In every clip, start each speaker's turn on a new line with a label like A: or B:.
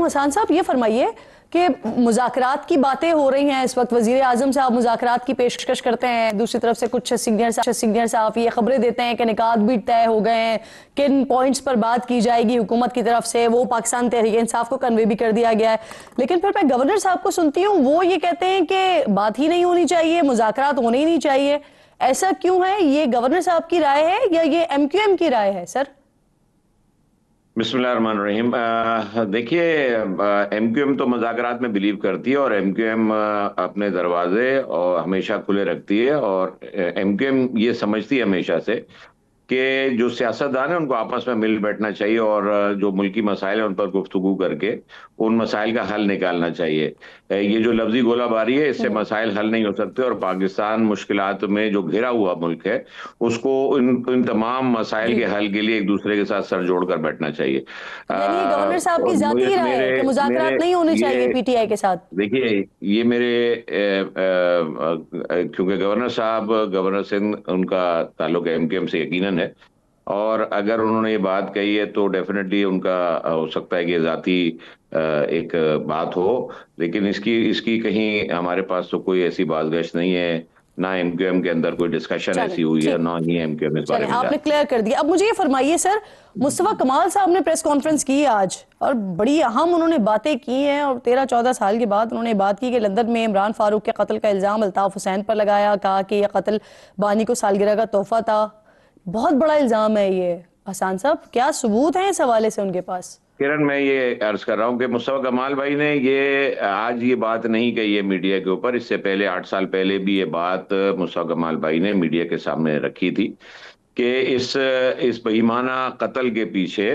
A: हसन साहब, ये फरमाइए कि मुज़ाकरात की बातें हो रही हैं इस वक्त, वजीर आजम साहब मुज़ाकरात की पेशकश करते हैं, दूसरी तरफ से कुछ सीनियर साहब ये खबरें देते हैं कि निकात भी तय हो गए हैं, किन पॉइंट्स पर बात की जाएगी हुकूमत की तरफ से, वो पाकिस्तान तहरीक इंसाफ को कन्वे भी कर दिया गया है। लेकिन फिर मैं गवर्नर साहब को सुनती हूँ, वो ये कहते हैं कि बात ही नहीं होनी चाहिए, मुज़ाकरात होने ही नहीं चाहिए। ऐसा क्यों है? ये गवर्नर साहब की राय है या ये MQM की राय है सर?
B: बिस्मिल्लाहिर्रहमानिर्रहीम। देखिए, MQM तो मुज़ाकरात में बिलीव करती है और MQM अपने दरवाजे और हमेशा खुले रखती है, और MQM ये समझती है हमेशा से कि जो सियासतदान है उनको आपस में मिल बैठना चाहिए और जो मुल्की मसाइल है उन पर गुफ्तगू करके उन मसाइल का हल निकालना चाहिए। ये जो लफ्जी गोलाबारी है इससे मसाइल हल नहीं हो सकते, और पाकिस्तान मुश्किलात में जो घिरा हुआ मुल्क है उसको इन तमाम मसाइल के हल के लिए एक दूसरे के साथ सर जोड़ कर बैठना चाहिए।
A: यानी गवर्नर साहब की जाती राय है कि मुज़ाकरात नहीं होने चाहिए PTI के साथ।
B: देखिए, ये मेरे क्योंकि गवर्नर सिंह उनका ताल्लुक MQM से यकीनन है, और अगर उन्होंने ये बात कही है तो डेफिनेटली उनका हो सकता है कि जाती एक बात हो, लेकिन इसकी इसकी कहीं हमारे पास तो कोई ऐसी बाज़गश्त नहीं है, ना MQM के अंदर कोई डिस्कशन ऐसी हुई है, ना ही MQM इस बारे में।
A: आपने क्लियर कर दिया। अब मुझे ये फरमाइए सर, मुस्तफा कमाल साहब ने प्रेस कॉन्फ्रेंस की आज और बड़ी अहम उन्होंने बातें की हैं, और 13-14 साल के बाद उन्होंने बात की कि लंदन में इमरान फारूक के कत्ल का इल्जाम अल्ताफ हुसैन पर लगाया, कहा कि यह कत्ल बानी को सालगिरह का तोहफा था। बहुत बड़ा इल्जाम है ये। हसन साहब, क्या सबूत है इस हवाले से उनके पास?
B: किरण, मैं ये अर्ज कर रहा हूँ कि मुस्तफा कमाल भाई ने ये आज ये बात नहीं कही है मीडिया के ऊपर, इससे पहले 8 साल पहले भी ये बात मुस्तफा कमाल भाई ने मीडिया के सामने रखी थी कि इस बेईमाना कत्ल के पीछे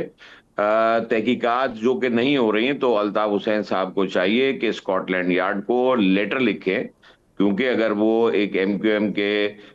B: तहकीकात जो कि नहीं हो रही हैं, तो अल्ताफ हुसैन साहब को चाहिए कि स्कॉटलैंड यार्ड को लेटर लिखें, क्योंकि अगर वो एक MQM के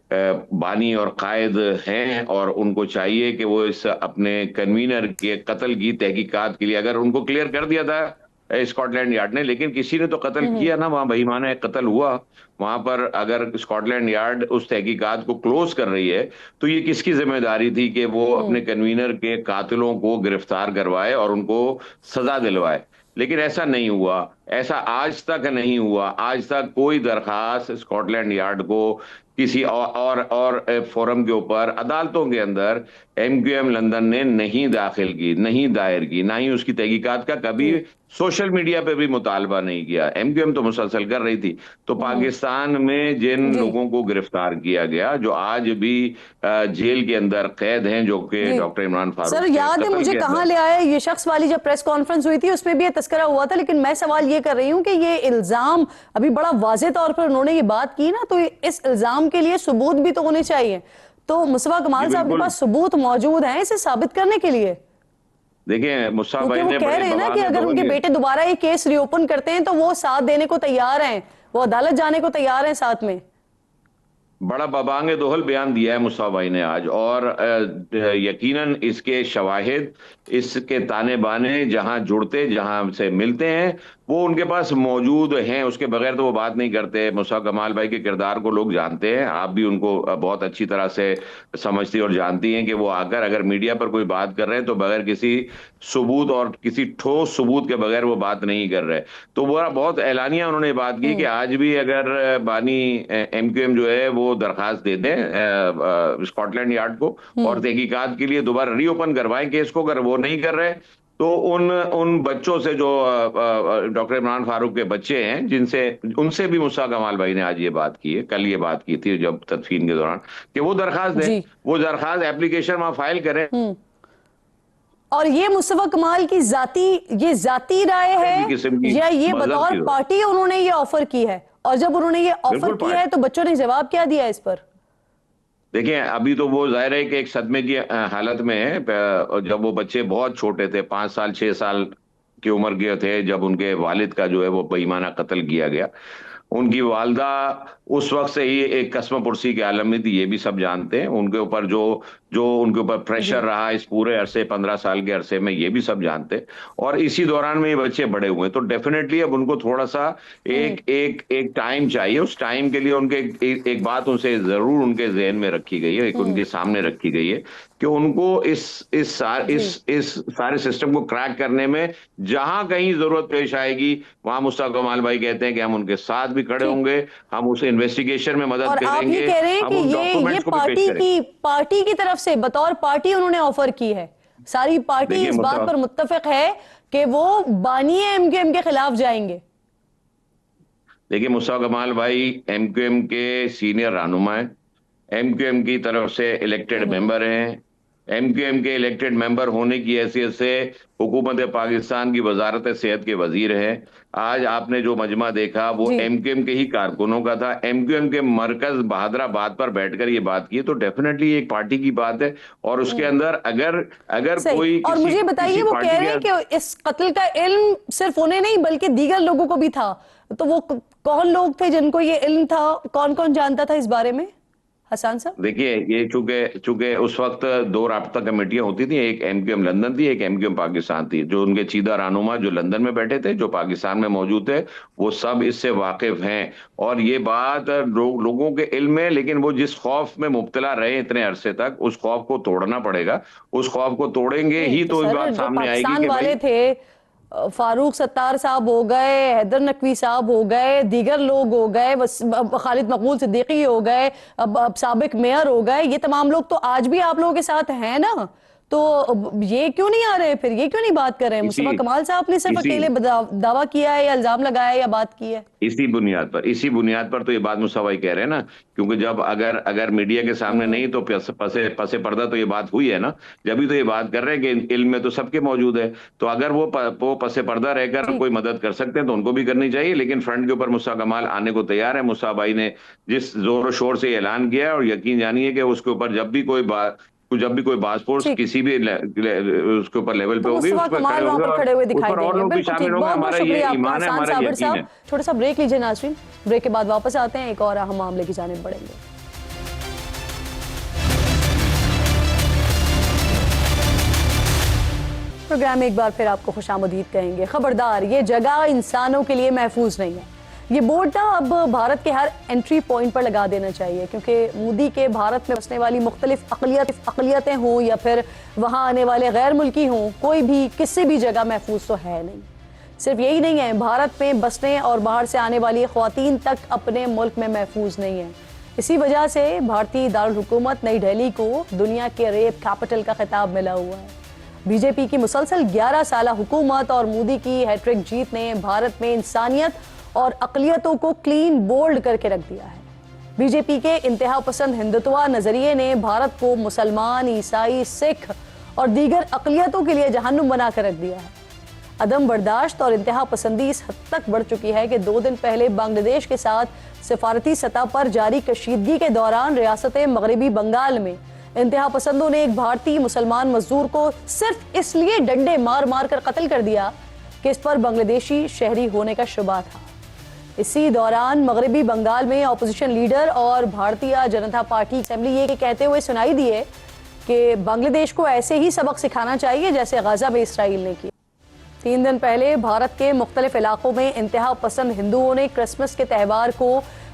B: बानी और कायद हैं और उनको चाहिए कि वो इस अपने कन्वीनर के कत्ल की तहकीकात के लिए, अगर उनको क्लियर कर दिया था स्कॉटलैंड यार्ड ने, लेकिन किसी ने तो कत्ल किया ना, वहां बेईमाना कत्ल हुआ, वहां पर अगर स्कॉटलैंड यार्ड उस तहकीकात को क्लोज कर रही है तो ये किसकी जिम्मेदारी थी कि वो अपने कन्वीनर के कातिलों को गिरफ्तार करवाए और उनको सजा दिलवाए। लेकिन ऐसा नहीं हुआ, ऐसा आज तक नहीं हुआ। आज तक कोई दरखास्त स्कॉटलैंड यार्ड को किसी और फोरम के ऊपर अदालतों के अंदर MQM लंदन ने नहीं दाखिल की, नहीं दायर की, ना ही उसकी तहकीकात का कभी सोशल मीडिया पे भी मुतालबा नहीं किया। MQM तो मुसलसल कर रही थी। तो पाकिस्तान में जिन लोगों को गिरफ्तार किया गया, जो आज भी जेल के अंदर कैद हैं, जो कि डॉक्टर इमरान फारूक,
A: सर याद है मुझे कहाँ ले आया ये शख्स वाली जब प्रेस कॉन्फ्रेंस हुई थी उसमें भी ये तस्करा हुआ था। लेकिन मैं सवाल ये कर रही हूँ कि ये इल्जाम अभी बड़ा वाज़ेह तौर पर उन्होंने ये बात की ना, तो इस इल्जाम के लिए सबूत भी तो होने चाहिए। तो मुस्तफा कमाल साहब के पास सबूत मौजूद हैं इसे साबित करने के लिए?
B: देखिए, मुस्तफा भाई
A: ने कह रहे हैं ना कि अगर उनके बेटे दोबारा ये केस रीओपन करते हैं तो वो साथ देने को तैयार हैं, वो अदालत जाने को तैयार हैं साथ में।
B: बड़ा बबांगे दोहल बयान दिया है मुस्तफा भाई ने आज, और यकीनन इसके शवाहिद, इसके ताने बाने जहां जुड़ते, जहां से मिलते हैं, वो उनके पास मौजूद हैं। उसके बगैर तो वो बात नहीं करते। मुस्तफा कमाल भाई के किरदार को लोग जानते हैं, आप भी उनको बहुत अच्छी तरह से समझती और जानती हैं कि वो आकर अगर मीडिया पर कोई बात कर रहे हैं तो बगैर किसी सबूत और किसी ठोस सबूत के बगैर वो बात नहीं कर रहे। तो वो बहुत एलानिया उन्होंने बात की कि आज भी अगर बानी MQM जो है वो दरखास्त दे दें स्कॉटलैंड यार्ड को और तहकीकात के लिए दोबारा रीओपन करवाएं केस को, अगर वो नहीं कर रहे तो उन बच्चों से जो डॉक्टर इमरान फारूक के बच्चे हैं, जिनसे उनसे भी मुस्तफा कमाल भाई ने आज ये बात की है, कल ये बात की थी जब तदफीन के दौरान, कि वो दरखास्त दें, वो दरखास्त एप्लीकेशन वहां फाइल करें।
A: और ये मुस्तफा कमाल की जाती राय है या ये बतौर पार्टी उन्होंने ये ऑफर की है? और जब उन्होंने ये ऑफर किया है तो बच्चों ने जवाब क्या दिया इस पर?
B: देखिए, अभी तो वो जाहिर है कि एक सदमे की हालत में है। जब वो बच्चे बहुत छोटे थे, 5 साल 6 साल की उम्र के थे, जब उनके वालिद का जो है वो बेईमाना कत्ल किया गया, उनकी वालदा उस वक्त से ही एक कसम पुरसी के आलम में थी, ये भी सब जानते हैं। उनके ऊपर जो जो उनके ऊपर प्रेशर रहा इस पूरे अरसे 15 साल के अरसे में, ये भी सब जानते हैं। और इसी दौरान में ये बच्चे बड़े हुए, तो डेफिनेटली अब उनको थोड़ा सा एक एक एक टाइम चाहिए। उस टाइम के लिए उनके एक बात उनसे जरूर उनके जहन में रखी गई है, एक उनके सामने रखी गई है कि उनको इस सारे सिस्टम को क्रैक करने में जहां कहीं जरूरत पेश आएगी, वहां मुस्तफा कमाल भाई कहते हैं कि हम उनके साथ भी खड़े होंगे, हम उसे इन्वेस्टिगेशन में मदद करेंगे।
A: आप ये कह रहे हैं कि ये पार्टी की तरफ से बतौर पार्टी उन्होंने ऑफर की है, सारी पार्टी इस बात पर मुत्तफिक है कि वो बानिए एमक्यूएम के खिलाफ जाएंगे।
B: देखिए, मुस्तफा कमाल भाई एमक्यूएम के सीनियर रहनुमा है, एमक्यूएम की तरफ से इलेक्टेड मेंबर हैं, एमक्यूएम के इलेक्टेड मेंबर होने की हैसियत से हुकूमत पाकिस्तान की वजारत सेहत के वजीर हैं। आज आपने जो मजमा देखा वो एमक्यूएम के ही कारकुनों का था। एमक्यूएम के मरकज बहादराबाद पर बैठकर ये बात की, तो डेफिनेटली एक पार्टी की बात है। और उसके अंदर अगर कोई
A: और मुझे बताइए, वो कह रहे हैं कि इस कत्ल का इल्म सिर्फ उन्हें नहीं बल्कि दीगर लोगों को भी था, तो वो कौन लोग थे जिनको ये इल्म था, कौन कौन जानता था इस बारे में? हसन साहब,
B: देखिए, ये चूंकि उस वक्त दो राब्ता कमेटियां होती थी, एक एमक्यूएम लंदन थी, एक एमक्यूएम पाकिस्तान थी। जो उनके चीदा रहनुमा जो लंदन में बैठे थे, जो पाकिस्तान में मौजूद थे, वो सब इससे वाकिफ हैं और ये बात लोगों के इल्म में। लेकिन वो जिस खौफ में मुब्तला रहे इतने अरसे तक, उस खौफ को तोड़ना पड़ेगा। उस खौफ को तोड़ेंगे ही तो ये बात सामने आएगी कि
A: वाले थे फारूक सत्तार साहब हो गए, हैदर नकवी साहब हो गए, दीगर लोग हो गए, खालिद मकबूल सिद्दीकी हो गए, अब साबिक मेयर हो गए, ये तमाम लोग तो आज भी आप लोगों के साथ हैं ना, तो ये क्यों नहीं आ रहे, फिर ये क्यों नहीं बात कर रहे हैं? मुस्तफा कमाल साहब ने सिर्फ अकेले दावा किया है या इल्जाम लगाया है या बात की है?
B: इसी बुनियाद पर तो ये बात मुस्तफा भाई कह रहे हैं ना, क्योंकि जब अगर मीडिया के सामने नहीं तो पसे पर्दा तो ये बात हुई है ना, जब भी तो ये बात कर रहे हैं कि इल्म में तो सबके मौजूद है। तो अगर वो पसे पर्दा रहकर कोई मदद कर सकते हैं तो उनको भी करनी चाहिए। लेकिन फ्रंट के ऊपर मुस्तफा कमाल आने को तैयार है। मुस्तफा भाई ने जिस जोर शोर से ऐलान किया है, और यकीन जानिए कि उसके ऊपर जब भी कोई बास्पोर्ट किसी भी उसके ऊपर लेवल पे होगी, उस पर खड़े हुए दिखाई देंगे। और लोग भी शामिल होंगे। हमारा ये ईमान है, हमारा यकीन है।
A: छोटा सा ब्रेक लीजिए नाज़रीन, ब्रेक के बाद वापस आते हैं, एक और अहम मामले की जानिब बढ़ेंगे। प्रोग्राम में एक बार फिर आपको खुशामदीद कहेंगे। खबरदार, ये जगह इंसानों के लिए महफूज नहीं है। ये बोर्ड ना अब भारत के हर एंट्री पॉइंट पर लगा देना चाहिए, क्योंकि मोदी के भारत में बसने वाली मुख्तलिफ अक़लियतें हों या फिर वहाँ आने वाले गैर मुल्की हों, कोई भी किसी भी जगह महफूज तो है नहीं। सिर्फ यही नहीं है, भारत में बसने और बाहर से आने वाली ख़वातीन तक अपने मुल्क में महफूज नहीं है। इसी वजह से भारतीय दारुल हुकूमत नई दिल्ली को दुनिया के रेप कैपिटल का खिताब मिला हुआ है। बीजेपी की मुसलसल 11 साला हुकूमत और मोदी की हैट्रिक जीत ने भारत में इंसानियत और अक़लियतों को क्लीन बोल्ड करके रख दिया है। बीजेपी के इंतहा पसंद हिंदुत्वा नजरिए ने भारत को मुसलमान, ईसाई, सिख और दीगर अक़लियतों के लिए जहन्नुम बनाकर रख दिया है। अदम बर्दाश्त और इंतहा पसंदी इस हद तक बढ़ चुकी है कि 2 दिन पहले बांग्लादेश के साथ सिफारती सतह पर जारी कशीदगी के दौरान रियासत मगरबी बंगाल में इंतहा पसंदों ने एक भारतीय मुसलमान मजदूर को सिर्फ इसलिए डंडे मार मार कर कत्ल कर दिया कि इस पर बांग्लादेशी शहरी होने का शुबा था। इसी दौरान मगरबी बंगाल में अपोजिशन लीडर और भारतीय जनता पार्टी असेंबली ये कहते हुए सुनाई दिए कि बांग्लादेश को ऐसे ही सबक सिखाना चाहिए जैसे गाजा में इसराइल ने किया। 3 दिन पहले भारत के मुख्तलिफ इलाकों में इंतहा पसंद हिंदुओं ने क्रिसमस के त्यौहार को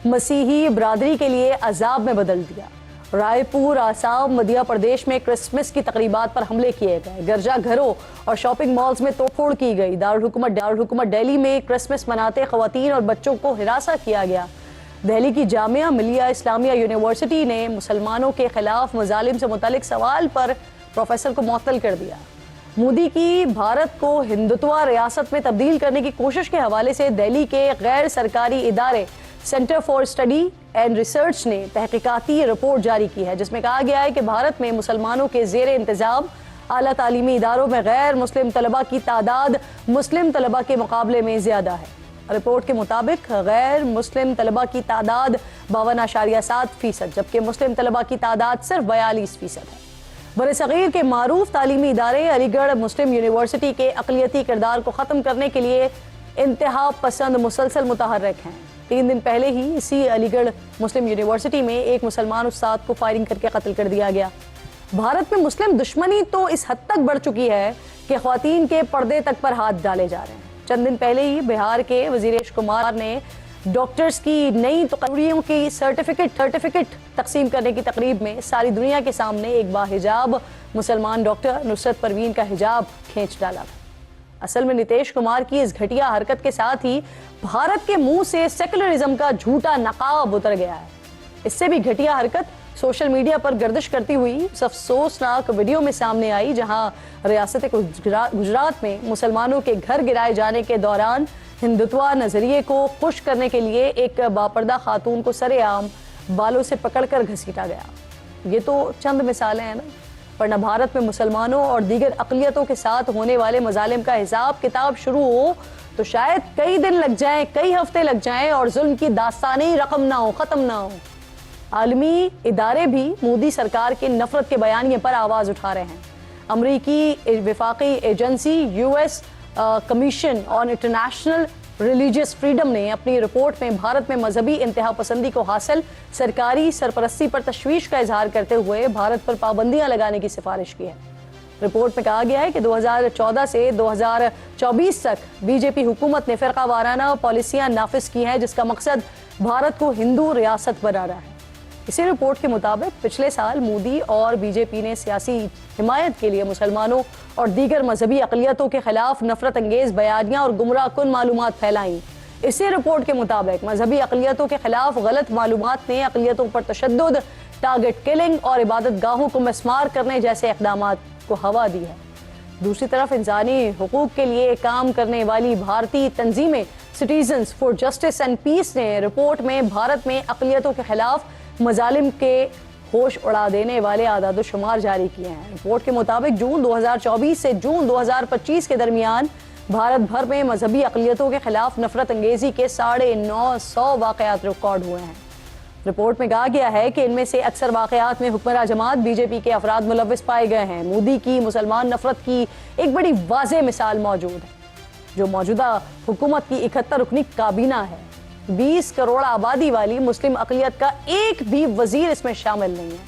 A: मसीही बरादरी के लिए अजाब में बदल दिया। रायपुर, आसाम, मध्य प्रदेश में क्रिसमस की तकरीबात पर हमले किए गए, गिरजा घरों और शॉपिंग मॉल्स में तोड़फोड़ की गई। दारुल हुकूमत दिल्ली में क्रिसमस मनाते खवातीन और बच्चों को हिरासा किया गया। दिल्ली की जामिया मिलिया इस्लामिया यूनिवर्सिटी ने मुसलमानों के खिलाफ मजालिम से मुतालिक सवाल पर प्रोफेसर को मुअत्तल कर दिया। मोदी की भारत को हिंदुत्वा रियासत में तब्दील करने की कोशिश के हवाले से दिल्ली के गैर सरकारी इदारे centre for study and research ने तहकीकाती रिपोर्ट जारी की है, जिसमें कहा गया है कि भारत में मुसलमानों के ज़ेर इंतजाम आला तालीमी इदारों में गैर मुस्लिम तलबा की तादाद मुस्लिम तलबा के मुकाबले में ज़्यादा है। रिपोर्ट के मुताबिक गैर मुस्लिम तलबा की तादाद 52.7%, जबकि मुस्लिम तलबा की तादाद सिर्फ 42% है। बरसगीर के मारूफ तालीमी इदारे अलीगढ़ मुस्लिम यूनिवर्सिटी के अक़लियती किरदार को ख़त्म करने के लिए इंतहा पसंद मुसलसल मुतहर्रिक हैं। 3 दिन पहले ही इसी अलीगढ़ मुस्लिम यूनिवर्सिटी में एक मुसलमान उस्ताद को फायरिंग करके कत्ल कर दिया गया। भारत में मुस्लिम दुश्मनी तो इस हद तक बढ़ चुकी है कि ख्वातीन के पर्दे तक पर हाथ डाले जा रहे हैं। चंद दिन पहले ही बिहार के वजीरेश कुमार ने डॉक्टर्स की नई तकरीरों की सर्टिफिकेट तकसीम करने की तकरीब में सारी दुनिया के सामने एक बाहिजाब मुसलमान डॉक्टर नुसरत परवीन का हिजाब खींच डाला। असल में नीतीश कुमार की इस घटिया हरकत के साथ ही भारत के मुंह से सेकुलरिज्म का झूठा नकाब उतर गया है। इससे भी घटिया हरकत सोशल मीडिया पर गर्दिश करती हुई उस अफसोसनाक वीडियो में सामने आई जहां रियासत गुजरात में मुसलमानों के घर गिराए जाने के दौरान हिंदुत्व नजरिए को खुश करने के लिए एक बापर्दा खातून को सरेआम बालों से पकड़कर घसीटा गया। ये तो चंद मिसालें हैं ना, वरना भारत में मुसलमानों और दीगर अक़लियतों के साथ होने वाले मजालिम का हिसाब किताब शुरू हो तो शायद कई दिन लग जाएं, कई हफ्ते लग जाएं और जुल्म की दास्तानी रकम ना हो, खत्म ना हो। आलमी इदारे भी मोदी सरकार के नफरत के बयानिए पर आवाज उठा रहे हैं। अमरीकी विफाकी agency US commission on international religious freedom ने अपनी रिपोर्ट में भारत में मजहबी इंतहा पसंदी को हासिल सरकारी सरपरस्ती पर तशवीश का इजहार करते हुए भारत पर पाबंदियां लगाने की सिफारिश की है। रिपोर्ट में कहा गया है कि 2014 से 2024 तक बीजेपी हुकूमत ने फ़िरका वाराना पॉलिसियां नाफिज की हैं जिसका मकसद भारत को हिंदू रियासत बनाना है। इसी रिपोर्ट के मुताबिक पिछले साल मोदी और बीजेपी ने सियासी हिमायत के लिए मुसलमानों और दीगर मजहबी अक़लियतों के खिलाफ नफरत अंगेज बयानियां और गुमराह कुन मालूमात फैलाई। इसी रिपोर्ट के मुताबिक मजहबी अक़लियतों के खिलाफ गलत मालूमात ने अक़लियतों पर तशद्दुद, टारगेट किलिंग और इबादत गाहों को मिसमार करने जैसे इक़दामात को हवा दी है। दूसरी तरफ इंसानी हुकूक के लिए काम करने वाली भारतीय तंजीमें Citizens for Justice and Peace ने रिपोर्ट में भारत में अक़लियतों के खिलाफ मजालिम के होश उड़ा देने वाले आदाद शुमार जारी किए हैं। रिपोर्ट के मुताबिक जून 2024 से जून 2025 के दरमियान भारत भर में मजहबी अक़लियतों के खिलाफ नफरत अंगेजी के 950 वाक़यात रिकॉर्ड हुए हैं। रिपोर्ट में कहा गया है कि इनमें से अक्सर वाक़यात में हुक्मरान जमात बीजेपी के अफराद मुलव्विस पाए गए हैं। मोदी की मुसलमान नफरत की एक बड़ी वाज़ेह मिसाल मौजूद है, जो मौजूदा हुकूमत की 71 रुकनी काबीना है। 20 करोड़ आबादी वाली मुस्लिम अक़लियत का एक भी वजीर इसमें शामिल नहीं है।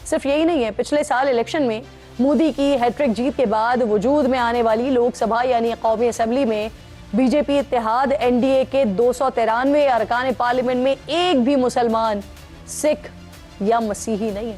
A: सिर्फ यही नहीं है, पिछले साल इलेक्शन में मोदी की हैट्रिक जीत के बाद वजूद में आने वाली लोकसभा यानी कौमी असम्बली में बीजेपी इत्तेहाद एनडीए के 293 अरकान पार्लियामेंट में एक भी मुसलमान, सिख या मसीही नहीं है।